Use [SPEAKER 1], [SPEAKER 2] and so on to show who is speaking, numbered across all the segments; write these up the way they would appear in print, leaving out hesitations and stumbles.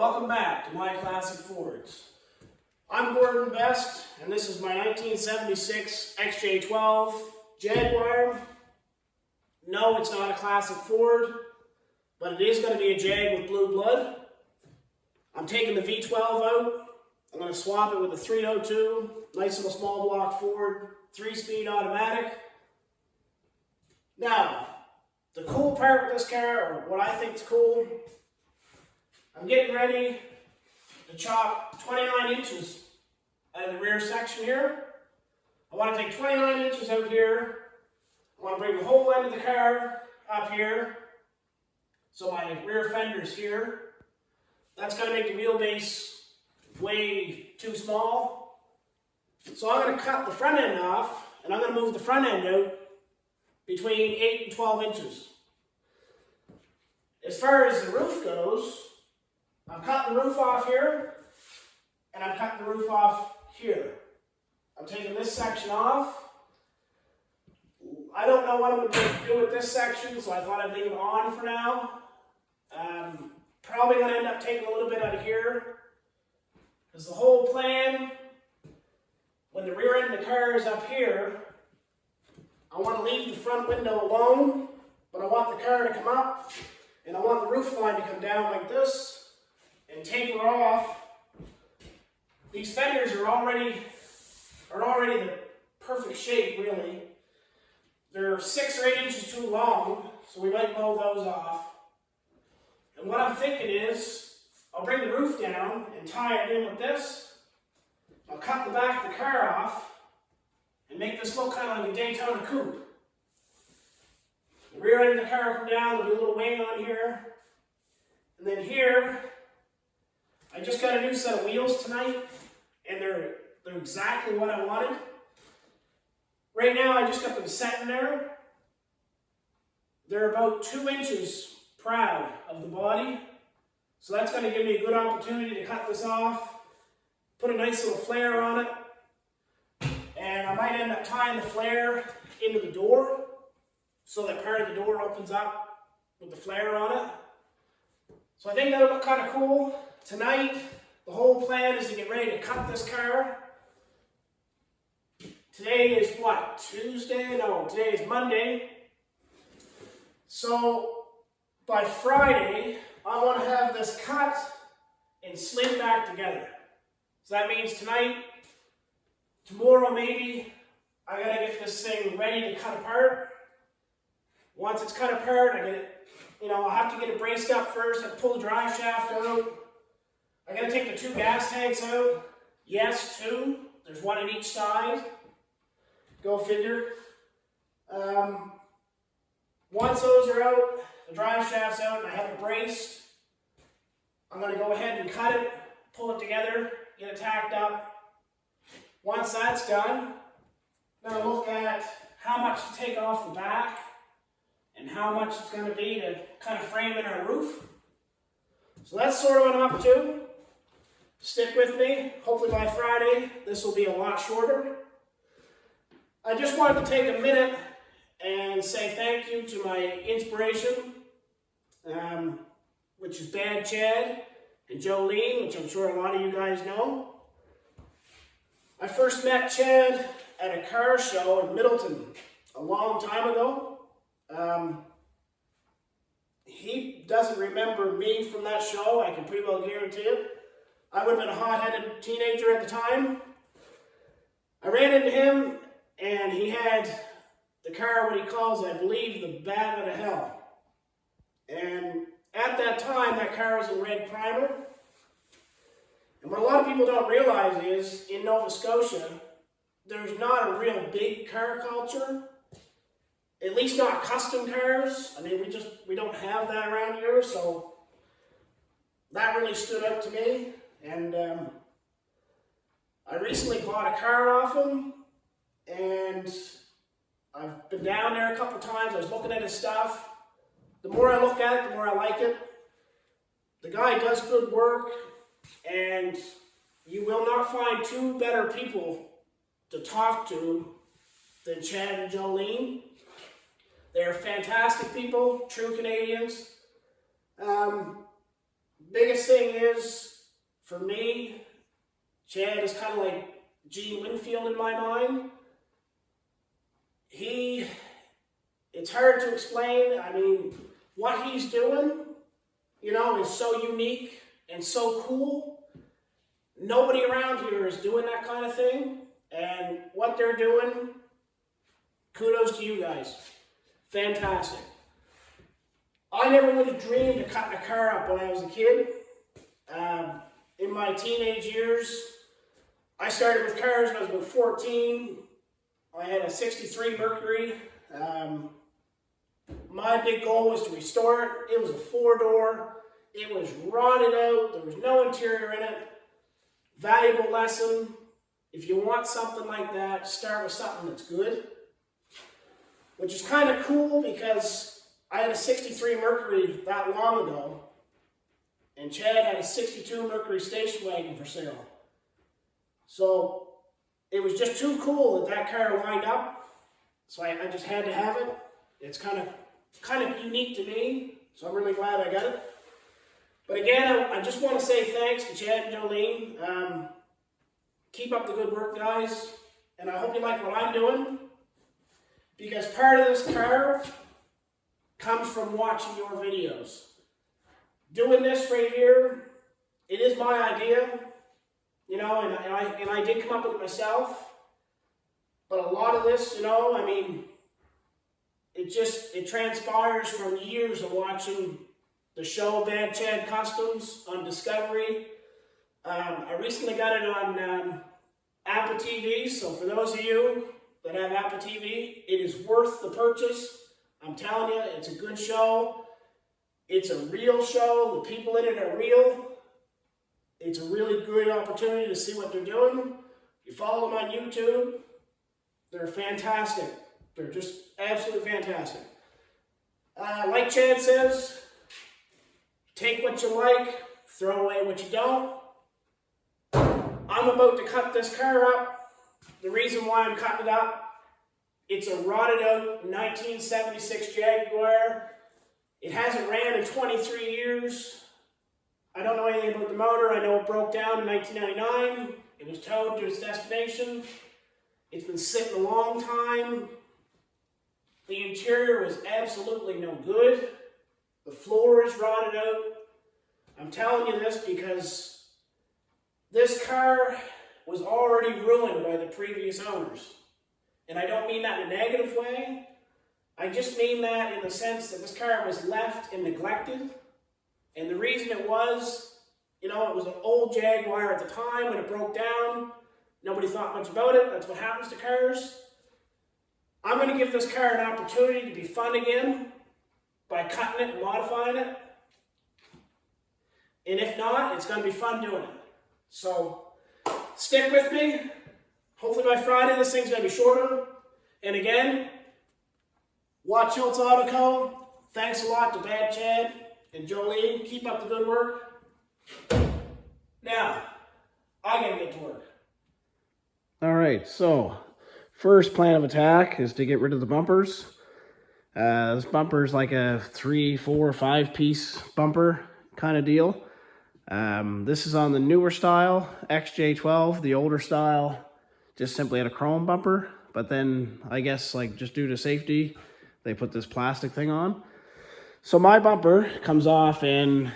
[SPEAKER 1] Welcome back to My Classic Fords. I'm Gordon Best, and this is my 1976 XJ12 Jaguar. No, it's not a classic Ford, but it is going to be a Jag with blue blood. I'm taking the V12 out. I'm going to swap it with a 302, nice little small block Ford, 3-speed automatic. Now, the cool part with this car, or what I think is cool, I'm getting ready to chop 29 inches out of the rear section here. I want to take 29 inches out here. I want to bring the whole end of the car up here. So my rear fender's here. That's going to make the wheelbase way too small. So I'm going to cut the front end off, and I'm going to move the front end out between 8 and 12 inches. As far as the roof goes, I'm cutting the roof off here, and I'm cutting the roof off here. I'm taking this section off. I don't know what I'm going to do with this section, so I thought I'd leave it on for now. Probably going to end up taking a little bit out of here, because the whole plan, when the rear end of the car is up here, I want to leave the front window alone, but I want the car to come up, and I want the roof line to come down like this and taper off. These fenders are already the perfect shape, really. They're 6 or 8 inches too long, so we might mow those off. And what I'm thinking is, I'll bring the roof down and tie it in with this. I'll cut the back of the car off and make this look kind of like a Daytona coupe. The rear end of the car come down, there'll be a little wing on here. And then here, I just got a new set of wheels tonight, and they're exactly what I wanted. Right now, I just got them set in there. They're about 2 inches proud of the body, so that's going to give me a good opportunity to cut this off, put a nice little flare on it, and I might end up tying the flare into the door, so that part of the door opens up with the flare on it. So I think that'll look kind of cool. Tonight, the whole plan is to get ready to cut this car. Today is what? Tuesday? No, today is Monday. So by Friday, I want to have this cut and slid back together. So that means tonight, tomorrow maybe, I gotta get this thing ready to cut apart. Once it's cut apart, I'll have to get it braced up first. I pull the drive shaft out. I gotta take the 2 gas tanks out. Yes, 2. There's 1 on each side. Go figure. Once those are out, the drive shaft's out, and I have it braced, I'm gonna go ahead and cut it, pull it together, get it tacked up. Once that's done, I'm gonna look at how much to take off the back and how much it's going to be to kind of frame in our roof. So that's sort of what I'm up to. Stick with me. Hopefully by Friday, this will be a lot shorter. I just wanted to take a minute and say thank you to my inspiration, which is BAD CHAD and JOLENE, which I'm sure a lot of you guys know. I first met Chad at a car show in Middleton a long time ago. He doesn't remember me from that show, I can pretty well guarantee it. I would have been a hot-headed teenager at the time. I ran into him, and he had the car, what he calls, I believe, the Bat out of Hell. And at that time, that car was in red primer. And what a lot of people don't realize is, in Nova Scotia, there's not a real big car culture. At least not custom cars. I mean, we don't have that around here, so that really stood out to me. And I recently bought a car off him, and I've been down there a couple times. I was looking at his stuff. The more I look at it, the more I like it. The guy does good work, and you will not find 2 better people to talk to than Chad and Jolene. They're fantastic people, true Canadians. biggest thing is, for me, Chad is kind of like Gene Winfield in my mind. It's hard to explain. I mean, what he's doing, you know, is so unique and so cool. Nobody around here is doing that kind of thing. And what they're doing, kudos to you guys. Fantastic. I never would have dreamed of cutting a car up when I was a kid. In my teenage years, I started with cars when I was about 14. I had a 63 Mercury. My big goal was to restore it. It was a 4-door. It was rotted out. There was no interior in it. Valuable lesson. If you want something like that, start with something that's good. Which is kind of cool because I had a 63 Mercury that long ago. And Chad had a 62 Mercury station wagon for sale. So it was just too cool that car lined up. So I just had to have it. It's kind of unique to me. So I'm really glad I got it. But again, I just want to say thanks to Chad and Jolene. Keep up the good work, guys. And I hope you like what I'm doing. Because part of this car comes from watching your videos. Doing this right here, it is my idea. You know, and I did come up with it myself. But a lot of this, you know, I mean, it transpires from years of watching the show Bad Chad Customs on Discovery. I recently got it on Apple TV, so for those of you that have Apple TV, it is worth the purchase. I'm telling you, it's a good show. It's a real show. The people in it are real. It's a really good opportunity to see what they're doing. If you follow them on YouTube, they're fantastic. They're just absolutely fantastic. Like Chad says, take what you like, throw away what you don't. I'm about to cut this car up. The reason why I'm cutting it up, it's a rotted out 1976 Jaguar. It hasn't ran in 23 years. I don't know anything about the motor. I know it broke down in 1999. It was towed to its destination. It's been sitting a long time. The interior was absolutely no good. The floor is rotted out. I'm telling you this because this car was already ruined by the previous owners. And I don't mean that in a negative way. I just mean that in the sense that this car was left and neglected. And the reason it was, you know, it was an old Jaguar at the time when it broke down. Nobody thought much about it. That's what happens to cars. I'm going to give this car an opportunity to be fun again by cutting it and modifying it. And if not, it's going to be fun doing it. So, stick with me. Hopefully by Friday this thing's going to be shorter. And again, watch Schultz Auto Co. Thanks a lot to Bad Chad and Jolene. Keep up the good work. Now, I got to get to work. All right, so first plan of attack is to get rid of the bumpers. This bumper is like a 3, 4, 5 piece bumper kind of deal. This is on the newer style, XJ12. The older style just simply had a chrome bumper, but then I guess like just due to safety, they put this plastic thing on. So my bumper comes off in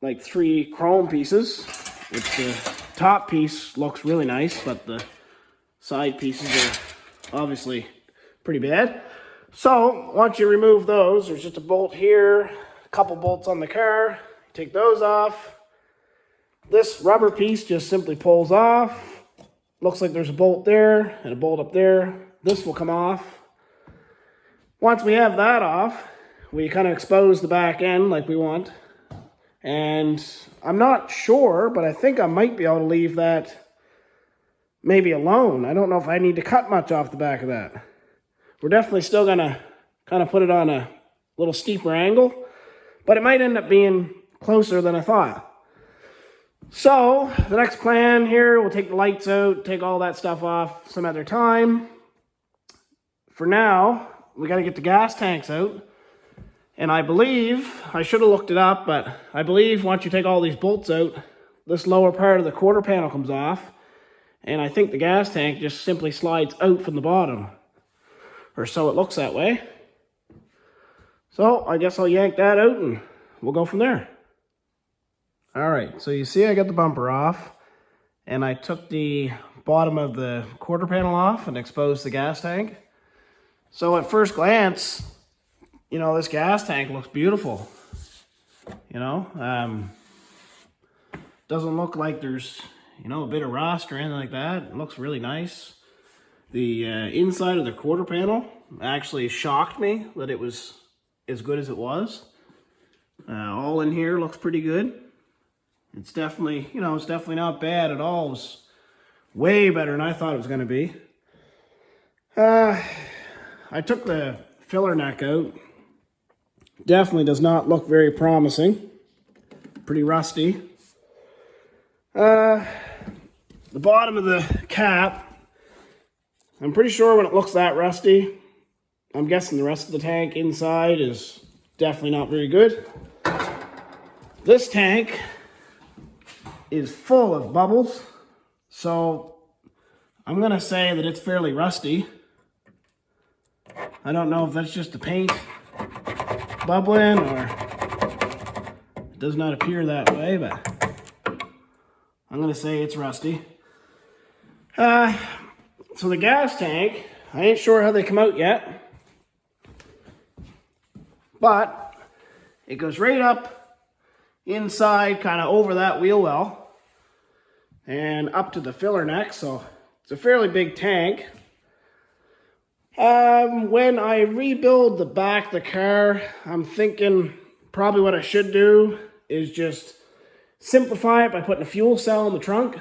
[SPEAKER 1] like 3 chrome pieces, which the top piece looks really nice, but the side pieces are obviously pretty bad. So once you remove those, there's just a bolt here, a couple bolts on the car. Take those off. This rubber piece just simply pulls off. Looks like there's a bolt there and a bolt up there. This will come off. Once we have that off, we kind of expose the back end like we want. And I'm not sure, but I think I might be able to leave that maybe alone. I don't know if I need to cut much off the back of that. We're definitely still going to kind of put it on a little steeper angle, but it might end up being closer than I thought. So the next plan here, we'll take the lights out, take all that stuff off some other time. For now, we got to get the gas tanks out. And I believe, I should have looked it up, but I believe once you take all these bolts out, this lower part of the quarter panel comes off. And I think the gas tank just simply slides out from the bottom. Or so it looks that way. So I guess I'll yank that out and we'll go from there. All right, so you see I got the bumper off. And I took the bottom of the quarter panel off and exposed the gas tank. So at first glance, you know, this gas tank looks beautiful. You know, doesn't look like there's, you know, a bit of rust or anything like that. It looks really nice. The inside of the quarter panel actually shocked me that it was as good as it was. All in here looks pretty good. It's definitely, you know, it's definitely not bad at all. It's way better than I thought it was going to be. I took the filler neck out. Definitely does not look very promising. Pretty rusty. The bottom of the cap, I'm pretty sure when it looks that rusty, I'm guessing the rest of the tank inside is definitely not very good. This tank is full of bubbles, so I'm gonna say that it's fairly rusty. I don't know if that's just the paint bubbling or it does not appear that way, but I'm gonna say it's rusty. So the gas tank, I ain't sure how they come out yet, but it goes right up inside, kind of over that wheel well, and up to the filler neck, so it's a fairly big tank. When I rebuild the back of the car, I'm thinking probably what I should do is just simplify it by putting a fuel cell in the trunk.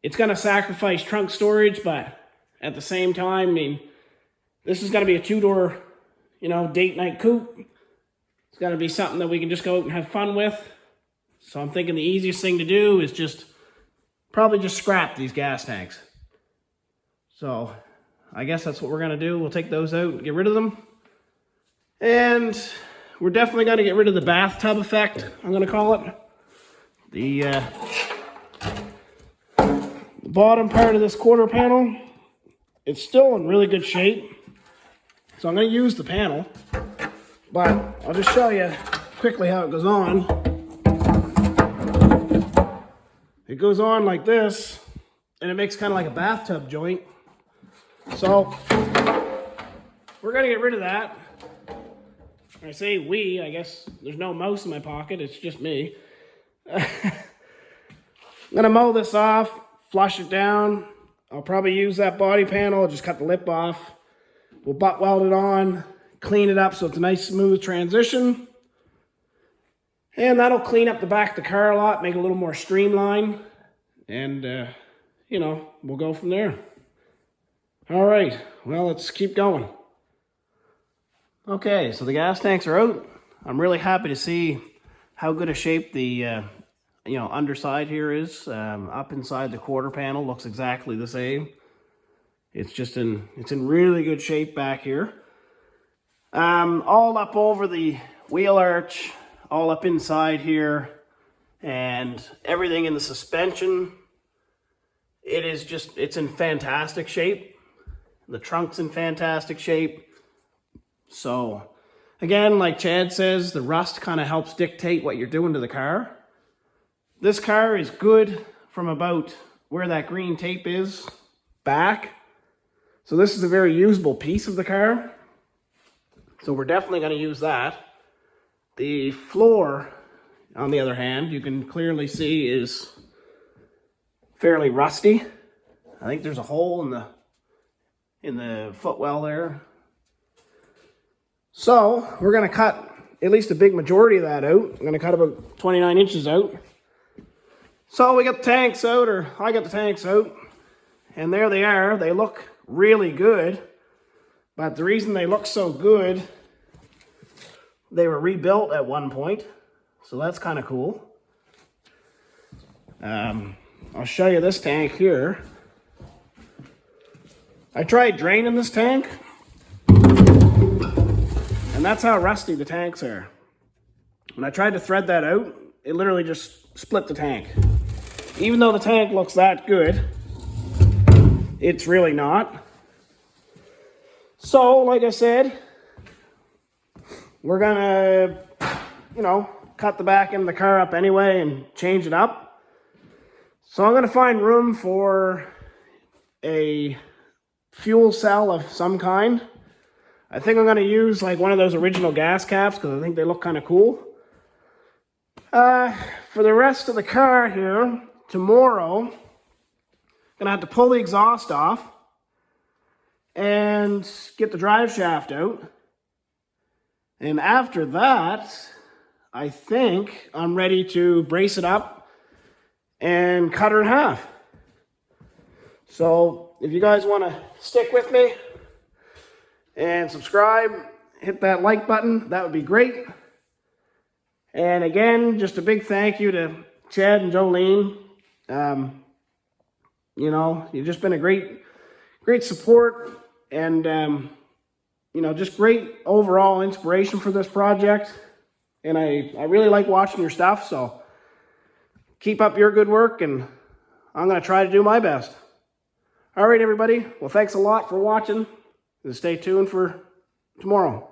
[SPEAKER 1] It's going to sacrifice trunk storage, but at the same time, I mean, this is going to be a two-door, you know, date night coupe. It's got to be something that we can just go out and have fun with. So I'm thinking the easiest thing to do is just probably just scrap these gas tanks. So I guess that's what we're going to do. We'll take those out and get rid of them. And we're definitely going to get rid of the bathtub effect, I'm going to call it. The bottom part of this quarter panel, it's still in really good shape. So I'm going to use the panel. But I'll just show you quickly how it goes on. It goes on like this, and it makes kind of like a bathtub joint. So we're going to get rid of that. When I say we, I guess there's no mouse in my pocket. It's just me. I'm going to mow this off, flush it down. I'll probably use that body panel, just cut the lip off. We'll butt weld it on, clean it up so it's a nice smooth transition. And that'll clean up the back of the car a lot, make it a little more streamlined. And, you know, we'll go from there. All right, well, let's keep going. Okay, so the gas tanks are out. I'm really happy to see how good a shape the, you know, underside here is. Up inside the quarter panel looks exactly the same. It's just it's in really good shape back here. All up over the wheel arch, all up inside here, and everything in the suspension. It's in fantastic shape. The trunk's in fantastic shape. So, again, like Chad says, the rust kind of helps dictate what you're doing to the car. This car is good from about where that green tape is back. So this is a very usable piece of the car. So we're definitely going to use that. The floor, on the other hand, you can clearly see is fairly rusty. I think there's a hole in the footwell there. So we're going to cut at least a big majority of that out. I'm going to cut about 29 inches out. So we got the tanks out, or I got the tanks out, and there they are. They look really good, but the reason they look so good, they were rebuilt at one point, so that's kind of cool. I'll show you this tank here. I tried draining this tank, and And that's how rusty the tanks are. When I tried to thread that out, it literally just split the tank. Even though the tank looks that good, it's really not. So, like I said, we're gonna, cut the back end of the car up anyway and change it up. So I'm gonna find room for a fuel cell of some kind. I think I'm gonna use like one of those original gas caps because I think they look kind of cool. For the rest of the car here, tomorrow, I'm gonna have to pull the exhaust off and get the drive shaft out. And after that, I think I'm ready to brace it up and cut her in half. So if you guys want to stick with me and subscribe, hit that like button, that would be great. And again, just a big thank you to Chad and Jolene. You've just been a great support and, just great overall inspiration for this project. And I really like watching your stuff, so keep up your good work, and I'm going to try to do my best. All right, everybody. Well, thanks a lot for watching, and stay tuned for tomorrow.